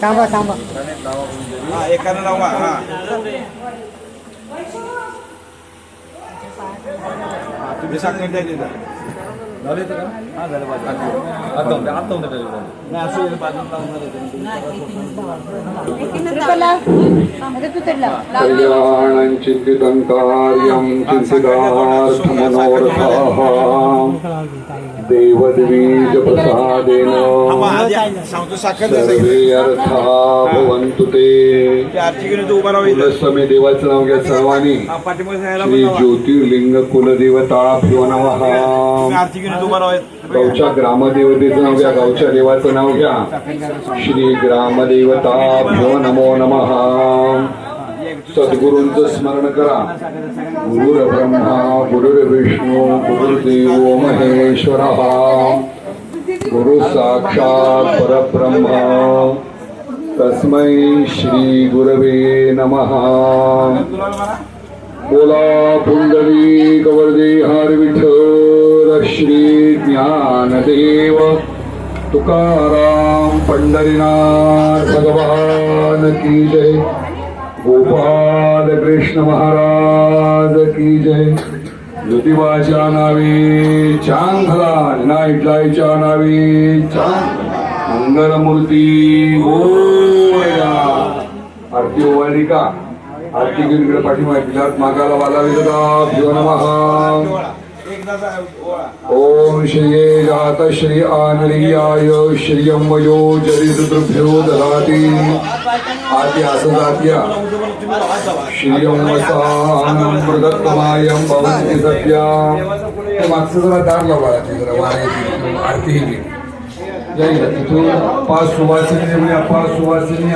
थांबा थांबा. हा एकानं लावा. हा तुम्ही साखर द्या तिथं. झाले तर का? हा झालं पाहिजे. आता नाही असं बाजूला कल्याणं चिन्तितं कार्यं चिन्तितार्थमनोरथाः देवद्विजप्रसादेन सांगतो साखर सर्वे अर्था भवन्तु ते. आरती घेऊन तू उभा राहा. कुलस्वामी देवाचं नाव घ्या सर्वांनी. श्री ज्योतिर्लिंग कुलदेवताभ्यो नमः. आरती घेऊन तू उभा राहा. गावच्या ग्रामदेवतेचं नाव घ्या. गावच्या देवाचं नाव घ्या. श्री ग्रामदेवताभ्यो नमो नमः. सद्गुरूंचं स्मरण करा. गुरुर्ब्रह्मा गुरुर्विष्णू गुरुर्देव महेश्वरः गुरु साक्षात परब्रह्म तस्मै श्री गुरवे नमः. बोला पुंडलिक वरदे हर विठ्ठल श्री ज्ञानदेव तुकाराम पंढरीनाथ भगवान की जय. गोपाल कृष्ण महाराज की जय. ज्योतिबाच्या नावे चांगला नाईट लाईच्या नावे चांग मंगलमूर्ती गोया. आरती ओवाळली का? आरती घेऊन इकडे पाठीमागे पिलात मागाला वाला भ्यो नमः. ओम श्रीये जात श्री आनरियाय श्रियं वयो जरितृभ्यो ददाति. आरती असं जात्या श्रियं वसानं प्रदत्तमायं भवन्ति सत्यां. ते मागचं जरा दार लावा जरा वाऱ्याची आरती ही जय. तिथून 5 सुवासिनी म्हणजे 5 सुवासिनी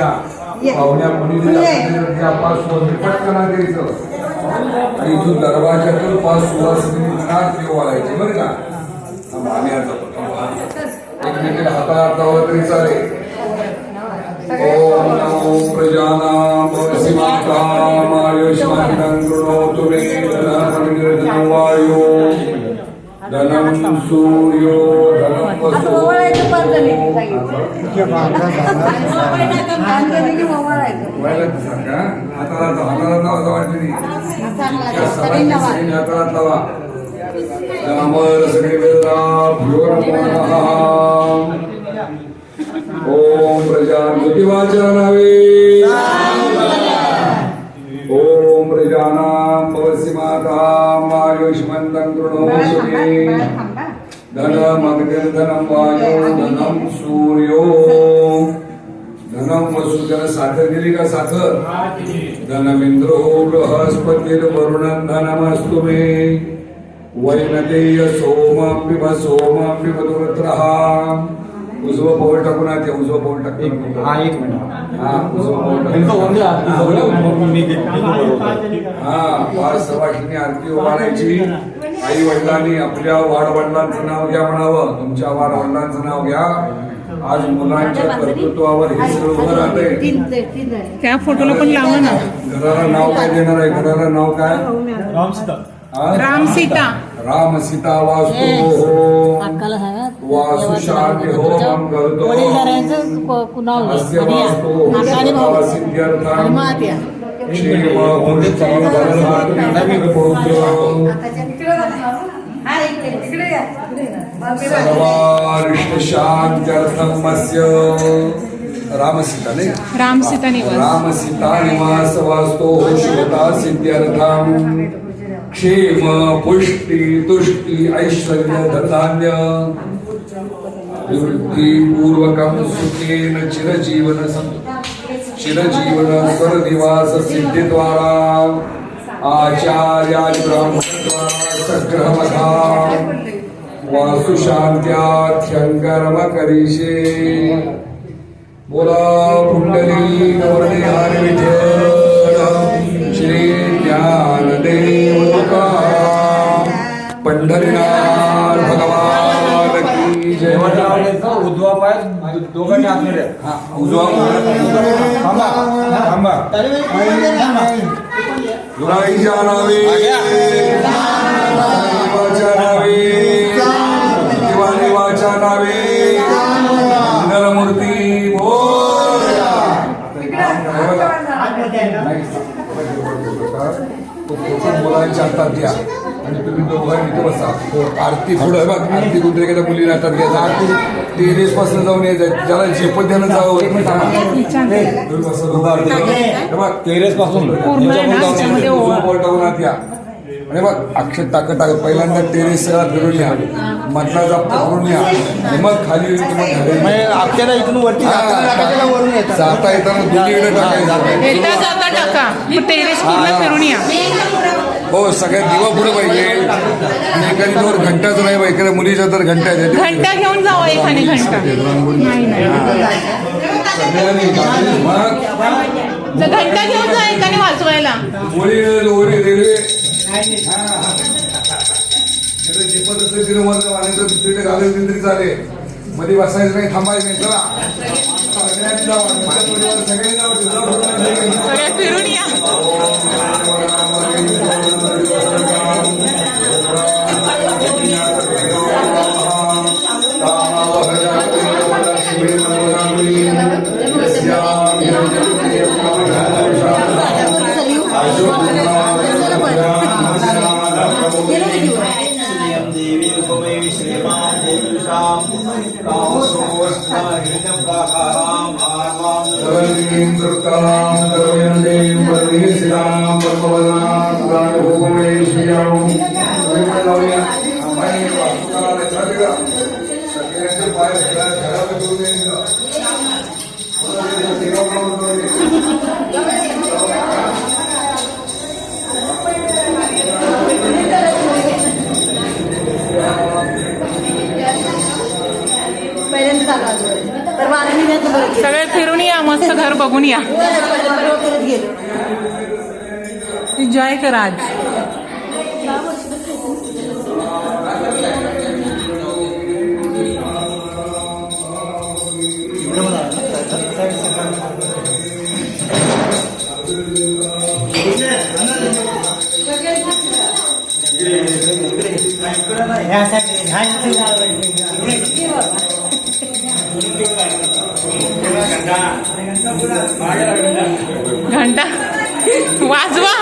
पाहुण्या मुली 5 सुवासिनी पटकन द्यायचं. आणि इथून दरवाजातून 5 सुवासिनी नाक देऊ वालायची बरं का. आम्ही आज एकमेकीला हाताला लावलं तरी चालेल. ओम नमो प्रजानां भवसिमातां आयुष्मानं कृणोतु मे. धनं वायो धनं सूर्यो धनं वसु. ओम प्रजा ज्योतिबाच्या नावे. ओम प्रजानां भवसिमातां आयुष्मन्तं कृणोतु मे. धनं वायो धनं सूर्यो धनं वसु. त्याला साखर दिली का? साखर. धनमिंद्रो बृहस्पतिर्वरुणं धनमस्तु मे. वैनतेय सोमं मधुरत्रः. उजवं पाऊल टाकून आहे. उजवं पाऊल टाकून. एक मिनिट. हा उजवं पाऊल टाकून. हा 5 सवाशिनी आरती उभारायची. आई वडिलांनी आपल्या वाडवडिलांचं नाव घ्या म्हणावं. तुमच्या वाडवडिलांचं नाव घ्या. आज मुलांच्या कर्तृत्वावर हे सगळं उभं राहतंय. त्या फोटोला पण लावा ना. घराला नाव काय देणार आहे? घराला नाव काय? राम सीता. राम सीता वास्तु वासु शांती हो मंगलतो. अस्य वास्तु सिद्ध्यर्थं क्षेम पुष्टि सर्वारिष्ट शांत्यर्थं अस्य राम सीता नाही. राम सीता निवास. राम सीता निवास वास्तु शिवता सिद्ध्यर्थं क्षेम पुष्टि तुष्टि ऐश्वर्य धनधान्य अभिवृद्धि पूर्वकं सुखेन चिरजीवन स्वरनिवास सिद्धिद्वारा आचार्यादि ब्राह्मणद्वारा सग्रहमथा वासुशान्त्याख्यङ्कर्म करिष्ये. बोला पुंडलिक वरदे हरि विठ्ठल श्री ज्ञानदेव तुकाराम पंढरीनाथ भगवान की जय. उजवा पाय दोघांनी आतमध्ये. उजवा थांबा. गुराईच्या नावे देवाच्या नावे मंगलमूर्ती बोला. तो फोटो मुलांच्या हातात द्या आणि तुम्ही दोघांनी इथे बसा. आरती पुढं बघ, आरती कुठे एखाद्या मुलीला हातात घ्यायचा. आरती टेरेस पासून जाऊन यायचं, ज्याला झेपत द्यायला जावं. टेरेस पासून पूर्ण आहे ना, त्याच्यामध्ये ओवा. टाकून या आणि बघ अक्षर टाकत पहिल्यांदा टेरेस सगळा फिरून या, मधला जाप करून या आणि मग खाली आपल्याला इथून वरती जाता येताना दोन्हीकडे टाकायचं. येता जाता टाका, टेरेस पूर्ण फिरून या. हो, सगळ्यात दिवा पुढे पाहिजे आणि एखादी जवळ घंटाच नाही पाहिजे. एखाद्या मुलीच्या तर घंटा आहे. घंटा घेऊन जावं, एखादी घंटा नाही नाही तर घंटा घेऊन जा एकाने वाजवायला. ओरी रेल्वे झेपत असेल तिथे मग आणि तर दुसरीकडे घालायचं तरी चालेल. मध्ये बसायचं नाही, थांबायचं नाही. चला सगळ्या फिरून या. देवी रूपमेवी श्रीमां देवीशां सगळे फिरून या, मस्त घर बघून या. जय कर आज. घंटा वाजवा.